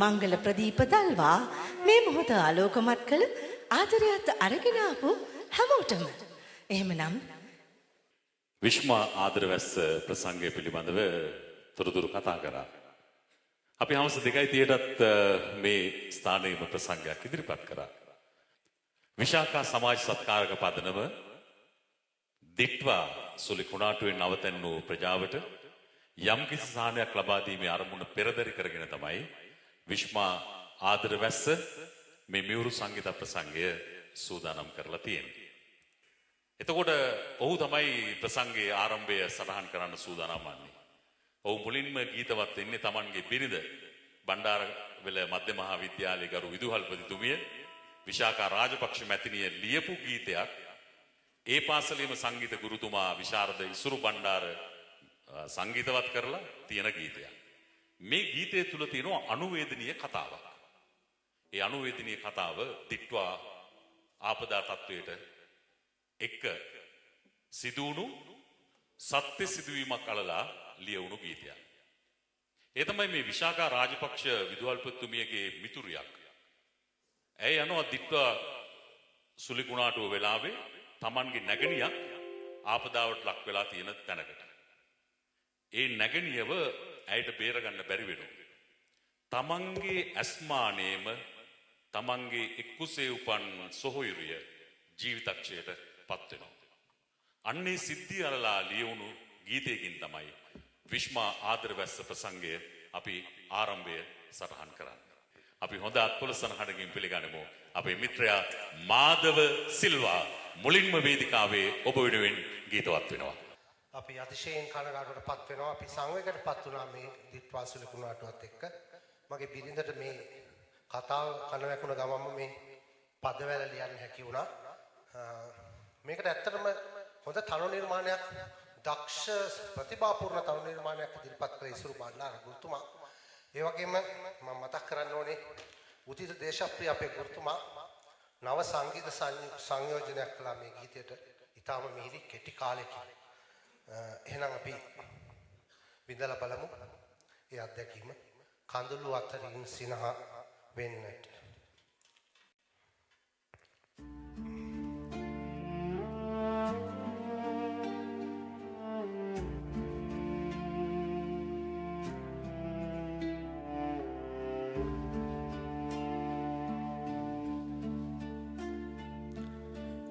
මංගල ප්‍රදීප දල්වා මේ මොහොත ආලෝකමත් කළ ආදරයත් අරගෙන ආපු හැමෝටම එහෙමනම් විශ්මා ආදරවැස්ස ප්‍රසංගය පිළිබඳව තොරතුරු කතා කරා. අපි හවස 2:30ටත් මේ ස්ථානයේම ප්‍රසංගයක් ඉදිරිපත් කරා. විශාඛා සමාජ සත්කාරක පදනම දිට්වා සුලි කුණාටුවෙන් නවතන වූ ප්‍රජාවට යම්කිසි සහනයක් ලබා දීමේ අරමුණ පෙරදරි කරගෙන තමයි විශ්මා ආදරවැස්ස මේ මියුරු සංගීත ප්‍රසංගය සූදානම් කරලා තියෙන්නේ. එතකොට ඔහු තමයි ප්‍රසංගයේ ආරම්භය සටහන් කරන්න සූදානම් වන්නේ. ඔහු මුලින්ම ගීතවත් වෙන්නේ Tamanගේ බිරිඳ බණ්ඩාරවැල මධ්‍ය මහා විද්‍යාලයේ ගරු විදුහල්පතිතුමිය විශාඛා රාජපක්ෂ මැතිණිය ලියපු ගීතයක්. ඒ පාසලේම සංගීත ගුරුතුමා විශාරද ඉසුරු බණ්ඩාර සංගීතවත් කරලා තියෙන ගීතයක්. මේ ගීතය තුල තියෙන අනුවේදනීය කතාවක්. ඒ අනුවේදනීය කතාව දිට්වා ආපදා තත්වයට එක්ක සිදුවුණු සත්‍ය සිදුවීමක් අලලා ලියවුණු ගීතයක්. ඒ තමයි මේ විශාඛා රාජපක්ෂ විදුහල්පතිතුමියගේ මිතුරියක්. ඇය යනවා දිට්වා සුලි කුණාටුව වෙලාවේ Tamanගේ නැගණියක් ආපදාවට ලක් වෙලා තියෙන තැනකට. ඒ නැගණියව ඇයට බේරගන්න බැරි වෙනවා. Tamanගේ අස්මානේම Tamanගේ එක්කුසේ උපන් සොහොයුරිය ජීවිතක්ෂයට පත් වෙනවා. අන්නේ සිද්ධිය අරලා ලියවුණු ගීතයකින් තමයි විශ්මා ආදරවැස්ස ප්‍රසංගය අපි ආරම්භය සටහන් කරන්නේ. අපි හොඳ අත්පොලසනහඩකින් පිළිගනිමු අපේ මිත්‍රයා මාධව සිල්වා මුලින්ම වේදිකාවේ ඔබ වෙනුවෙන් ගීතවත් වෙනවා. අපි අතිශයින් කනගාටුවට පත් වෙනවා. අපි සංවේගයට පත් වුණා මේ දිට්වා සුලි කුණාටුවත් එක්ක. මගේ බිරිඳට මේ කතාව කන වැකුණ ගමම මේ පදවැල ලියන්න හැකි වුණා. මේකට ඇත්තටම හොඳ තනු නිර්මාණයක් දක්ෂ ප්‍රතිභාපූර්ණ තනු නිර්මාණයක් ඉදිරිපත් කළ ඉසුරු බණ්ඩාර ගුරුතුමා. ඒ වගේම මම මතක් කරන්න ඕනේ උදිත දේශප්‍රිය අපේ ගුරුතුමා නව සංගීත සංයෝජනයක් කළා මේ ගීතයට. ඊටාම මිහිරි කෙටි කාලෙකින්. එහෙනම් අපි විඳලා බලමු ඒ අත්දැකීම. කඳුළු අතරින් සිනහ වෙන්නට.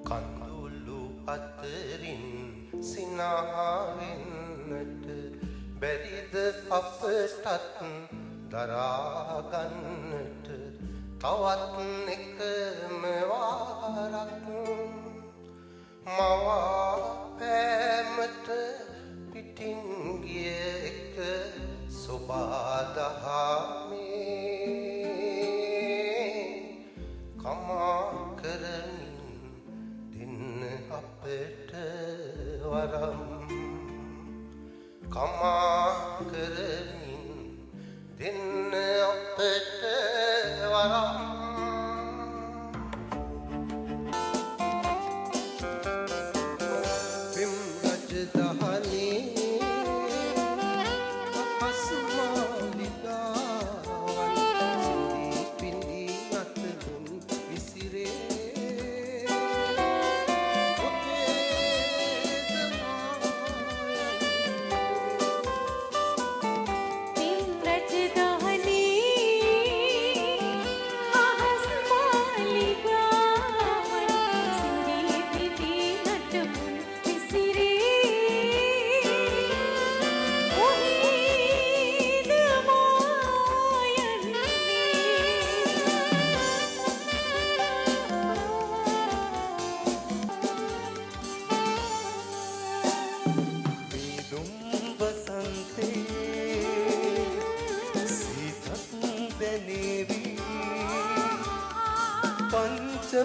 කඳුළු අතරින් සිනහ වෙන්නට බැරිද අපටත් දරා ගන්නට තවත් එකම වාරක් මවා පෑමට පිටින් ගිය එක සොබාදහමේ කමා කරමින් දෙන්න අපට වරම් කමා කරමින් දෙන්න අපට වරම් පිම් රජදහනේ අපස්මාලිකාවන් සිඳී පිඳී අතලුන් විසිරේ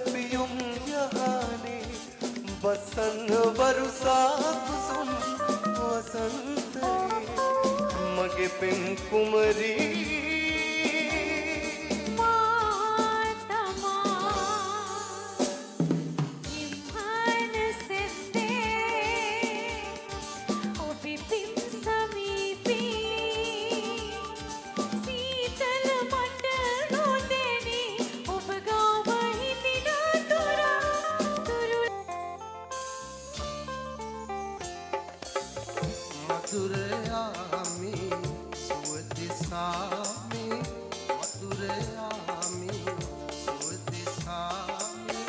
පියුම් යහනේ වසන් වරුසා කුසුම් වසන්තේ මගේ පෙම් කුමරී Sitala में मधुर आमी सुदिशा में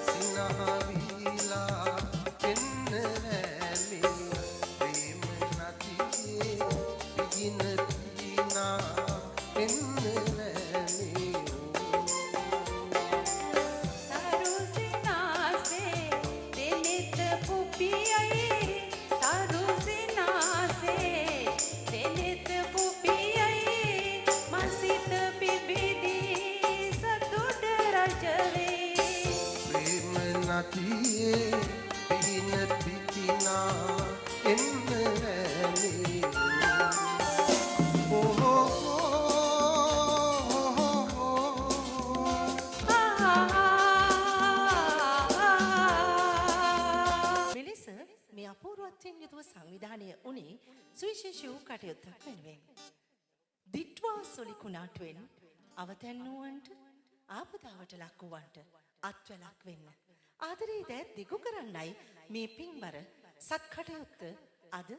सिनहवीला पिन्न रैमी प्रेम नदिए बिगिन पीना पिन्न रैमी नदिए बिन बिना इन रैमी මෙලෙස මේ අපූර්වත්වයෙන් යුතුව සංවිධානය වුණේ සුවිශේෂී වූ කටයුත්තක් වෙනුවෙන්. දිට්වා සොලි කුණාටුවෙන් අවතැන්නුවන්ට ආපදාවට ලක් වූවන්ට අත්වැලක් වෙන්න. ආදරේ දෑත් දිගු කරන්නයි මේ පින්බර සත්කටයුත්ත අද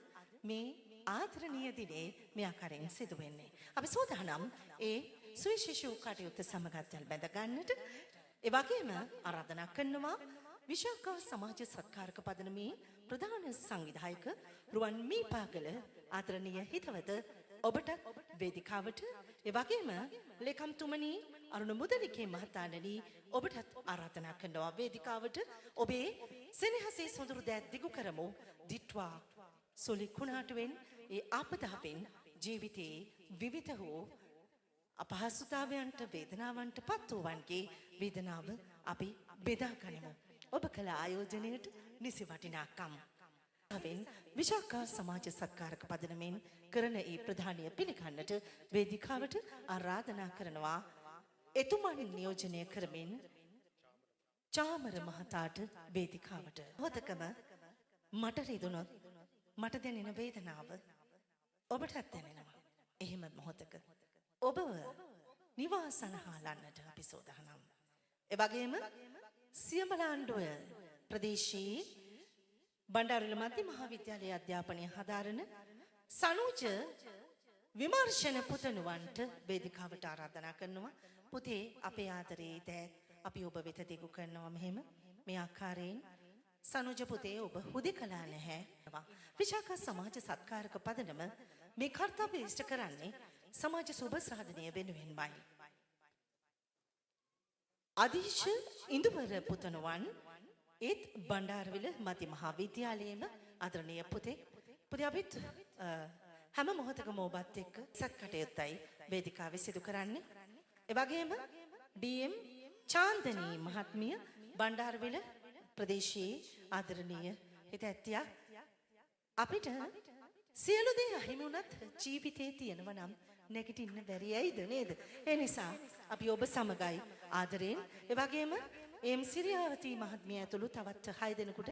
මේ ආදරණීය දිනේ මේ ආකාරයෙන් සිදු වෙන්නේ. අපි සූදානම් ඒ සුවිශේෂී වූ කටයුත්ත සමගතල් බැඳ ගන්නට. ඒ වගේම ආරාධනා කරනවා විශාඛා සමාජ සත්කාරක පදනමේ ප්‍රධාන සංවිධායක රුවන් මීපාගල ආදරණීය හිතවත ඔබට වේදිකාවට ඒ වගේම ලේකම්තුමනි අරුණ මුදලිකේ මහතාණනි ඔබටත් ආරාධනා කරනවා වේදිකාවට ඔබේ සෙනෙහසේ සොඳුරු දෑත් දිගු කරමු දිට්වා සොලි කුණාටුවෙන් ඒ ආපදාවෙන් ජීවිතයේ විවිධ වූ අපහසුතාවයන්ට වේදනාවන්ට පත් වූවන්ගේ වේදනාව අපි බෙදා ගනිමු. ඔබ කළ ආයෝජනයට නිසි වටිනාකම්. විශාඛා සමාජ සත්කාරක පදනමෙන් කරන ඒ ප්‍රධානීය පිළිගන්නට වේදිකාවට ආරාධනා කරනවා එතුමන් නියෝජනය කරමින් චාමර මහතාට වේදිකාවට. මොහොතකම මට රිදුනොත් මට දැනෙන වේදනාව ඔබටත් දැනෙනවා. එහෙම මොහොතක ඔබව නිවාසනහාලන්නට අපි සෝදානම්. ඒ වගේම සියඹලාන්ඩුව ප්‍රදේශයේ බණ්ඩාරුල මධ්‍ය මහාවිද්‍යාලයේ අධ්‍යාපනය හදාරන සනුජ විමර්ශන පුතණුවන්ට වේදිකාවට ආරාධනා කරනවා. පුතේ අපේ ආදරේ දෑත් අපි ඔබ වෙත දිගු කරනවා මෙහෙම මේ ආකාරයෙන් සනුජ පුතේ ඔබ හුදෙකලා නැහැ. විශාඛා සමාජ සත්කාරක පදනම මේ කර්තව්‍ය ඉෂ්ට කරන්නේ සමාජ සුබ සාධනය වෙනුවෙන්මයි. අධීශ ඉන්දුවර පුතණුවන් ඒත් බණ්ඩාරවිල මධ්‍ය මහාවිද්‍යාලයේම ආදරණීය පුතේ අපිත් හැම මොහොතකම ඔබත් එක්ක සත්කටයුත්තයි වේදිකාවේ සිදු කරන්නේ. ඒ වගේම ඩී.එම්. චාන්දනී මහත්මිය බණ්ඩාරවිල ප්‍රදේශයේ ආදරණීය හිතැත්තියක් අපිට සියලු දේ අහිමි වුණත් ජීවිතේ තියෙනවා නම් නැගිටින්න බැරි ඇයිද නේද? ඒ නිසා අපි ඔබ සමගයි ආදරෙන්. ඒ වගේම එම් සිරියාවතී මහත්මිය ඇතුළු තවත් 6 දෙනෙකුට